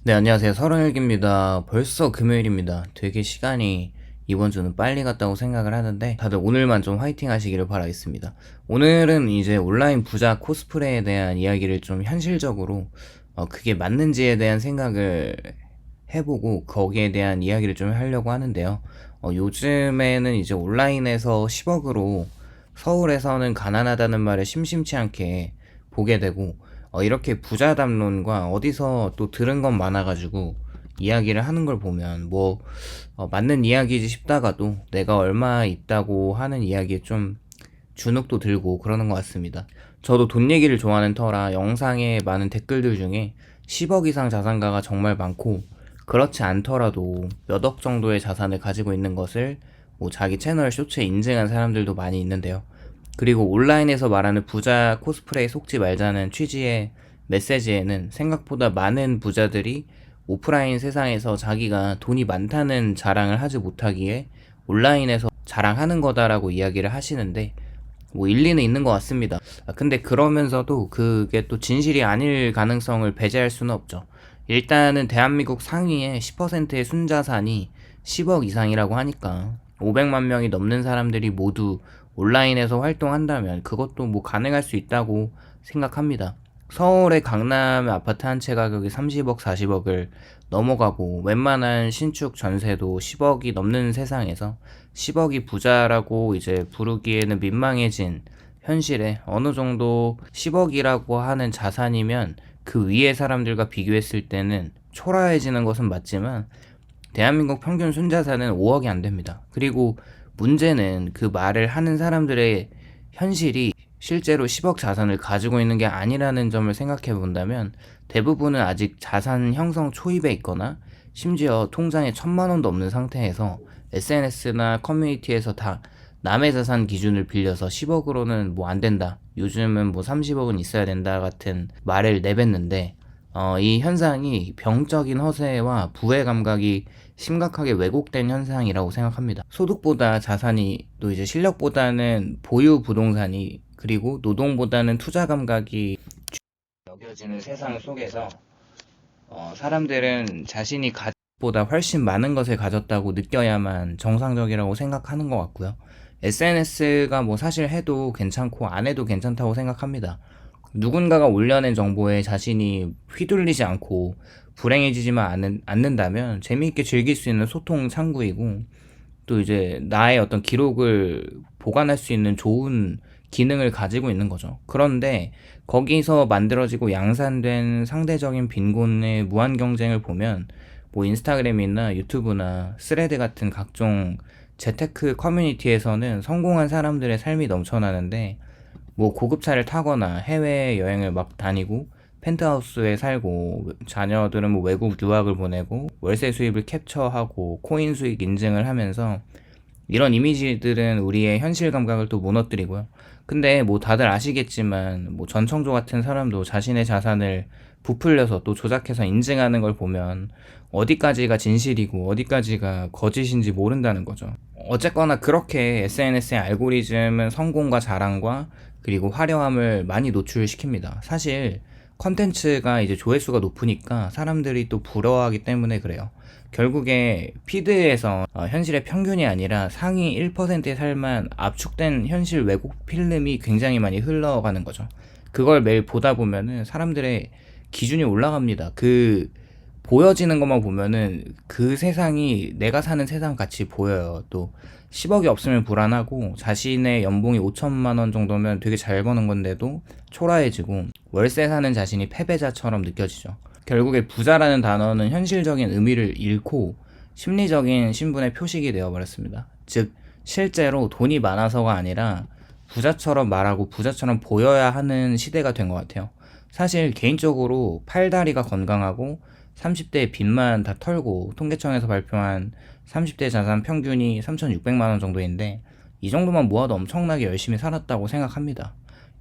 네, 안녕하세요. 서른일기입니다. 벌써 금요일입니다. 되게 시간이 이번 주는 빨리 갔다고 생각을 하는데 다들 오늘만 좀 화이팅 하시기를 바라겠습니다. 오늘은 이제 온라인 부자 코스프레에 대한 이야기를 좀 현실적으로 그게 맞는지에 대한 생각을 해보고 거기에 대한 이야기를 좀 하려고 하는데요. 요즘에는 이제 온라인에서 10억으로 서울에서는 가난하다는 말을 심심치 않게 보게 되고 이렇게 부자 담론과 어디서 또 들은 건 많아가지고 이야기를 하는 걸 보면 뭐 맞는 이야기지 싶다가도 내가 얼마 있다고 하는 이야기에 좀 주눅도 들고 그러는 것 같습니다. 저도 돈 얘기를 좋아하는 터라 영상에 많은 댓글들 중에 10억 이상 자산가가 정말 많고 그렇지 않더라도 몇 억 정도의 자산을 가지고 있는 것을 뭐 자기 채널 쇼츠에 인증한 사람들도 많이 있는데요. 그리고 온라인에서 말하는 부자 코스프레에 속지 말자는 취지의 메시지에는 생각보다 많은 부자들이 오프라인 세상에서 자기가 돈이 많다는 자랑을 하지 못하기에 온라인에서 자랑하는 거다라고 이야기를 하시는데 뭐 일리는 있는 것 같습니다. 근데 그러면서도 그게 또 진실이 아닐 가능성을 배제할 수는 없죠. 일단은 대한민국 상위의 10%의 순자산이 10억 이상이라고 하니까 500만 명이 넘는 사람들이 모두 온라인에서 활동한다면 그것도 뭐 가능할 수 있다고 생각합니다. 서울의 강남 아파트 한 채 가격이 30억, 40억을 넘어가고 웬만한 신축 전세도 10억이 넘는 세상에서 10억이 부자라고 이제 부르기에는 민망해진 현실에 어느 정도 10억이라고 하는 자산이면 그 위의 사람들과 비교했을 때는 초라해지는 것은 맞지만 대한민국 평균 순자산은 5억이 안 됩니다. 그리고 문제는 그 말을 하는 사람들의 현실이 실제로 10억 자산을 가지고 있는 게 아니라는 점을 생각해 본다면 대부분은 아직 자산 형성 초입에 있거나 심지어 통장에 1,000만 원도 없는 상태에서 SNS나 커뮤니티에서 다 남의 자산 기준을 빌려서 10억으로는 뭐 안 된다. 요즘은 뭐 30억은 있어야 된다 같은 말을 내뱉는데 이 현상이 병적인 허세와 부의 감각이 심각하게 왜곡된 현상이라고 생각합니다. 소득보다 자산이 또 이제 실력보다는 보유 부동산이 그리고 노동보다는 투자 감각이 여겨지는 세상 속에서 사람들은 자신이 가보다 훨씬 많은 것을 가졌다고 느껴야만 정상적이라고 생각하는 것 같고요. SNS가 뭐 사실 해도 괜찮고 안 해도 괜찮다고 생각합니다. 누군가가 올려낸 정보에 자신이 휘둘리지 않고 불행해지지만 않는다면 재미있게 즐길 수 있는 소통 창구이고 또 이제 나의 어떤 기록을 보관할 수 있는 좋은 기능을 가지고 있는 거죠. 그런데 거기서 만들어지고 양산된 상대적인 빈곤의 무한 경쟁을 보면 뭐 인스타그램이나 유튜브나 스레드 같은 각종 재테크 커뮤니티에서는 성공한 사람들의 삶이 넘쳐나는데 뭐 고급차를 타거나 해외 여행을 막 다니고 펜트하우스에 살고 자녀들은 뭐 외국 유학을 보내고 월세 수입을 캡처하고 코인 수익 인증을 하면서 이런 이미지들은 우리의 현실 감각을 또 무너뜨리고요. 근데 뭐 다들 아시겠지만 뭐 전청조 같은 사람도 자신의 자산을 부풀려서 또 조작해서 인증하는 걸 보면 어디까지가 진실이고 어디까지가 거짓인지 모른다는 거죠. 어쨌거나 그렇게 SNS의 알고리즘은 성공과 자랑과 그리고 화려함을 많이 노출시킵니다. 사실 컨텐츠가 이제 조회수가 높으니까 사람들이 또 부러워하기 때문에 그래요. 결국에 피드에서 현실의 평균이 아니라 상위 1%의 삶만 압축된 현실 왜곡 필름이 굉장히 많이 흘러가는 거죠. 그걸 매일 보다 보면은 사람들의 기준이 올라갑니다. 그 보여지는 것만 보면은 그 세상이 내가 사는 세상 같이 보여요. 또 10억이 없으면 불안하고 자신의 연봉이 5천만 원 정도면 되게 잘 버는 건데도 초라해지고 월세 사는 자신이 패배자처럼 느껴지죠. 결국에 부자라는 단어는 현실적인 의미를 잃고 심리적인 신분의 표식이 되어버렸습니다. 즉 실제로 돈이 많아서가 아니라 부자처럼 말하고 부자처럼 보여야 하는 시대가 된 것 같아요. 사실 개인적으로 팔다리가 건강하고 30대의 빚만 다 털고 통계청에서 발표한 30대 자산 평균이 3,600만 원 정도인데 이 정도만 모아도 엄청나게 열심히 살았다고 생각합니다.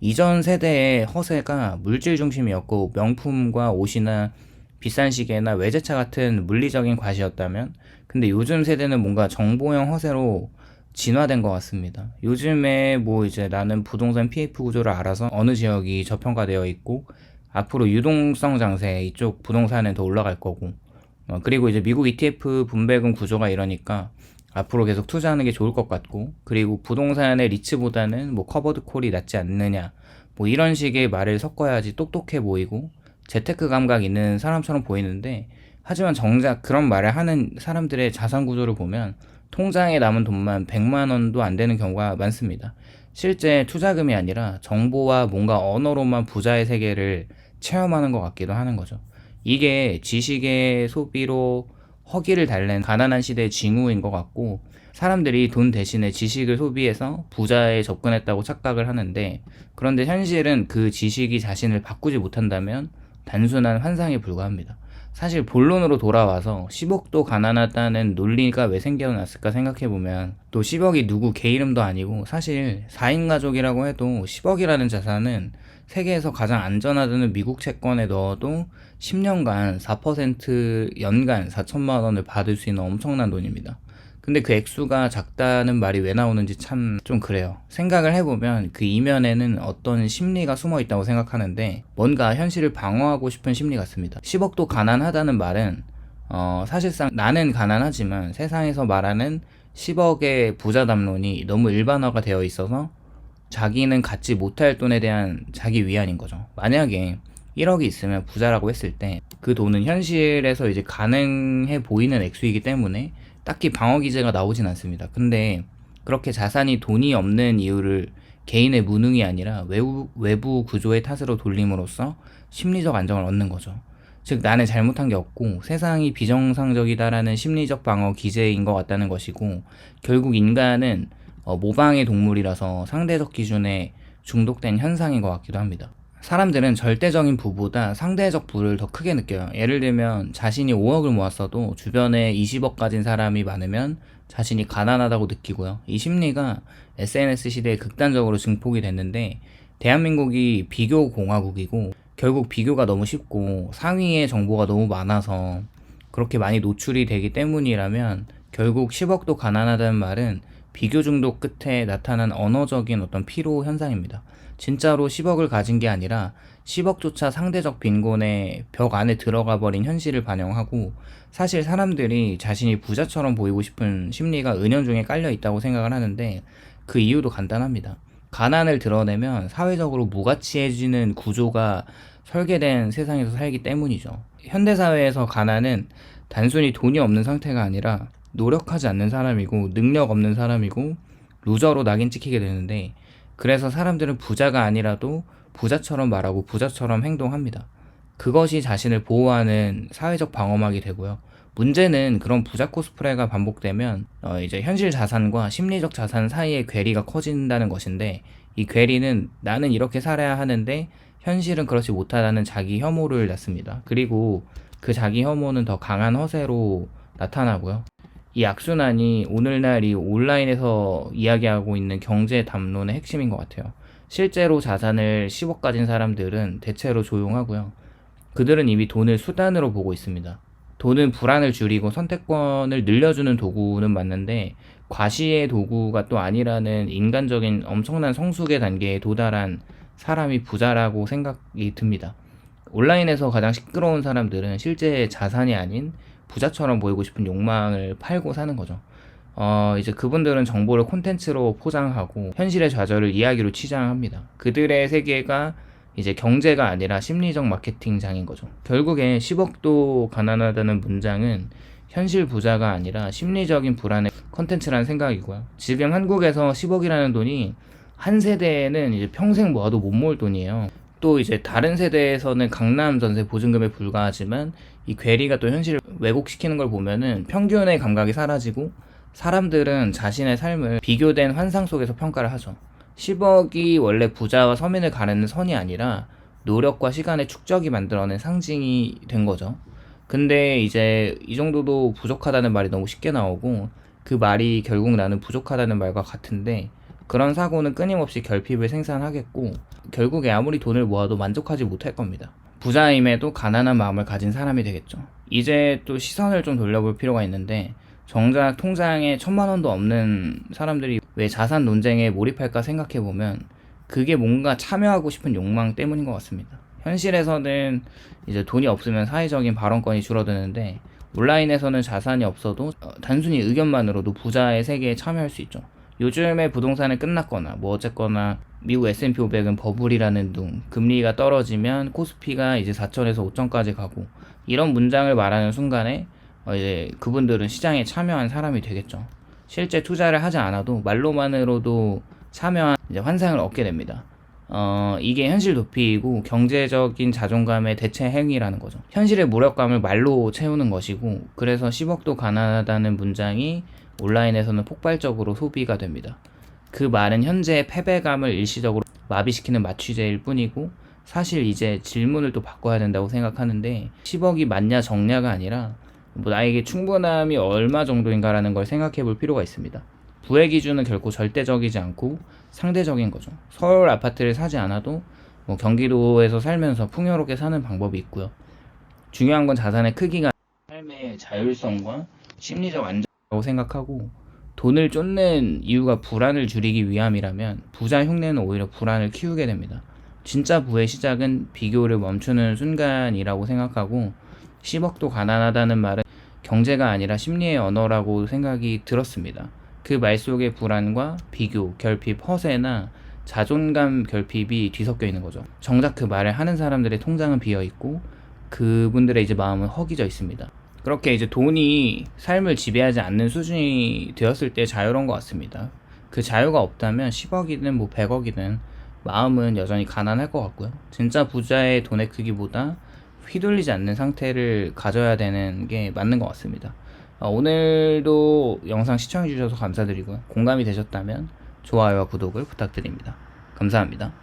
이전 세대의 허세가 물질 중심이었고 명품과 옷이나 비싼 시계나 외제차 같은 물리적인 과시였다면 근데 요즘 세대는 뭔가 정보형 허세로 진화된 것 같습니다. 요즘에 뭐 이제 나는 부동산 PF 구조를 알아서 어느 지역이 저평가되어 있고 앞으로 유동성 장세 이쪽 부동산은 더 올라갈 거고, 그리고 이제 미국 ETF 분배금 구조가 이러니까 앞으로 계속 투자하는 게 좋을 것 같고, 그리고 부동산의 리츠보다는 뭐 커버드 콜이 낫지 않느냐, 뭐 이런 식의 말을 섞어야지 똑똑해 보이고 재테크 감각 있는 사람처럼 보이는데, 하지만 정작 그런 말을 하는 사람들의 자산 구조를 보면 통장에 남은 돈만 100만 원도 안 되는 경우가 많습니다. 실제 투자금이 아니라 정보와 뭔가 언어로만 부자의 세계를 체험하는 것 같기도 하는 거죠. 이게 지식의 소비로 허기를 달랜 가난한 시대의 징후인 것 같고, 사람들이 돈 대신에 지식을 소비해서 부자에 접근했다고 착각을 하는데, 그런데 현실은 그 지식이 자신을 바꾸지 못한다면 단순한 환상에 불과합니다. 사실 본론으로 돌아와서 10억도 가난하다는 논리가 왜 생겨났을까 생각해보면, 또 10억이 누구 개 이름도 아니고 사실 4인 가족이라고 해도 10억이라는 자산은 세계에서 가장 안전하다는 미국 채권에 넣어도 10년간 4% 연간 4천만 원을 받을 수 있는 엄청난 돈입니다. 근데 그 액수가 작다는 말이 왜 나오는지 참 좀 그래요. 생각을 해보면 그 이면에는 어떤 심리가 숨어 있다고 생각하는데, 뭔가 현실을 방어하고 싶은 심리 같습니다. 10억도 가난하다는 말은 사실상 나는 가난하지만 세상에서 말하는 10억의 부자 담론이 너무 일반화가 되어 있어서 자기는 갖지 못할 돈에 대한 자기 위안인 거죠. 만약에 1억이 있으면 부자라고 했을 때 그 돈은 현실에서 이제 가능해 보이는 액수이기 때문에 딱히 방어 기제가 나오진 않습니다. 근데 그렇게 자산이 돈이 없는 이유를 개인의 무능이 아니라 외부 구조의 탓으로 돌림으로써 심리적 안정을 얻는 거죠. 즉, 나는 잘못한 게 없고 세상이 비정상적이다라는 심리적 방어 기제인 것 같다는 것이고, 결국 인간은 모방의 동물이라서 상대적 기준에 중독된 현상인 것 같기도 합니다. 사람들은 절대적인 부보다 상대적 부를 더 크게 느껴요. 예를 들면 자신이 5억을 모았어도 주변에 20억 가진 사람이 많으면 자신이 가난하다고 느끼고요. 이 심리가 SNS 시대에 극단적으로 증폭이 됐는데, 대한민국이 비교 공화국이고 결국 비교가 너무 쉽고 상위의 정보가 너무 많아서 그렇게 많이 노출이 되기 때문이라면, 결국 10억도 가난하다는 말은 비교 중독 끝에 나타난 언어적인 어떤 피로 현상입니다. 진짜로 10억을 가진 게 아니라 10억조차 상대적 빈곤의 벽 안에 들어가 버린 현실을 반영하고, 사실 사람들이 자신이 부자처럼 보이고 싶은 심리가 은연중에 깔려 있다고 생각을 하는데, 그 이유도 간단합니다. 가난을 드러내면 사회적으로 무가치해지는 구조가 설계된 세상에서 살기 때문이죠. 현대사회에서 가난은 단순히 돈이 없는 상태가 아니라 노력하지 않는 사람이고 능력 없는 사람이고 루저로 낙인 찍히게 되는데, 그래서 사람들은 부자가 아니라도 부자처럼 말하고 부자처럼 행동합니다. 그것이 자신을 보호하는 사회적 방어막이 되고요. 문제는 그런 부자 코스프레가 반복되면 이제 현실 자산과 심리적 자산 사이의 괴리가 커진다는 것인데, 이 괴리는 나는 이렇게 살아야 하는데 현실은 그렇지 못하다는 자기 혐오를 낳습니다. 그리고 그 자기 혐오는 더 강한 허세로 나타나고요. 이 악순환이 오늘날 이 온라인에서 이야기하고 있는 경제 담론의 핵심인 것 같아요. 실제로 자산을 10억 가진 사람들은 대체로 조용하고요. 그들은 이미 돈을 수단으로 보고 있습니다. 돈은 불안을 줄이고 선택권을 늘려주는 도구는 맞는데, 과시의 도구가 또 아니라는 인간적인 엄청난 성숙의 단계에 도달한 사람이 부자라고 생각이 듭니다. 온라인에서 가장 시끄러운 사람들은 실제 자산이 아닌 부자처럼 보이고 싶은 욕망을 팔고 사는 거죠. 이제 그분들은 정보를 콘텐츠로 포장하고 현실의 좌절을 이야기로 치장합니다. 그들의 세계가 이제 경제가 아니라 심리적 마케팅장인 거죠. 결국에 10억도 가난하다는 문장은 현실 부자가 아니라 심리적인 불안의 콘텐츠라는 생각이고요. 지금 한국에서 10억이라는 돈이 한 세대에는 이제 평생 모아도 못 모을 돈이에요. 또 이제 다른 세대에서는 강남 전세 보증금에 불과하지만, 이 괴리가 또 현실을 왜곡시키는 걸 보면은 평균의 감각이 사라지고 사람들은 자신의 삶을 비교된 환상 속에서 평가를 하죠. 10억이 원래 부자와 서민을 가르는 선이 아니라 노력과 시간의 축적이 만들어낸 상징이 된 거죠. 근데 이제 이 정도도 부족하다는 말이 너무 쉽게 나오고, 그 말이 결국 나는 부족하다는 말과 같은데, 그런 사고는 끊임없이 결핍을 생산하겠고 결국에 아무리 돈을 모아도 만족하지 못할 겁니다. 부자임에도 가난한 마음을 가진 사람이 되겠죠. 이제 또 시선을 좀 돌려볼 필요가 있는데, 정작 통장에 1,000만 원도 없는 사람들이 왜 자산 논쟁에 몰입할까 생각해보면 그게 뭔가 참여하고 싶은 욕망 때문인 것 같습니다. 현실에서는 이제 돈이 없으면 사회적인 발언권이 줄어드는데 온라인에서는 자산이 없어도 단순히 의견만으로도 부자의 세계에 참여할 수 있죠. 요즘에 부동산은 끝났거나 뭐 어쨌거나 미국 S&P 500은 버블이라는 둥, 금리가 떨어지면 코스피가 이제 4천에서 5천까지 가고, 이런 문장을 말하는 순간에 이제 그분들은 시장에 참여한 사람이 되겠죠. 실제 투자를 하지 않아도 말로만으로도 참여한 이제 환상을 얻게 됩니다. 이게 현실 도피이고 경제적인 자존감의 대체 행위라는 거죠. 현실의 무력감을 말로 채우는 것이고, 그래서 10억도 가난하다는 문장이 온라인에서는 폭발적으로 소비가 됩니다. 그 말은 현재의 패배감을 일시적으로 마비시키는 마취제일 뿐이고, 사실 이제 질문을 또 바꿔야 된다고 생각하는데, 10억이 맞냐 적냐가 아니라 뭐 나에게 충분함이 얼마 정도인가라는 걸 생각해 볼 필요가 있습니다. 부의 기준은 결코 절대적이지 않고 상대적인 거죠. 서울 아파트를 사지 않아도 뭐 경기도에서 살면서 풍요롭게 사는 방법이 있고요. 중요한 건 자산의 크기가 삶의 자율성과 심리적 안정이라고 생각하고, 돈을 쫓는 이유가 불안을 줄이기 위함이라면 부자 흉내는 오히려 불안을 키우게 됩니다. 진짜 부의 시작은 비교를 멈추는 순간이라고 생각하고, 10억도 가난하다는 말은 경제가 아니라 심리의 언어라고 생각이 들었습니다. 그 말 속에 불안과 비교, 결핍, 허세나 자존감 결핍이 뒤섞여 있는 거죠. 정작 그 말을 하는 사람들의 통장은 비어 있고 그분들의 이제 마음은 허기져 있습니다. 그렇게 이제 돈이 삶을 지배하지 않는 수준이 되었을 때 자유로운 것 같습니다. 그 자유가 없다면 10억이든 뭐 100억이든 마음은 여전히 가난할 것 같고요. 진짜 부자의 돈의 크기보다 휘둘리지 않는 상태를 가져야 되는 게 맞는 것 같습니다. 오늘도 영상 시청해주셔서 감사드리고요. 공감이 되셨다면 좋아요와 구독을 부탁드립니다. 감사합니다.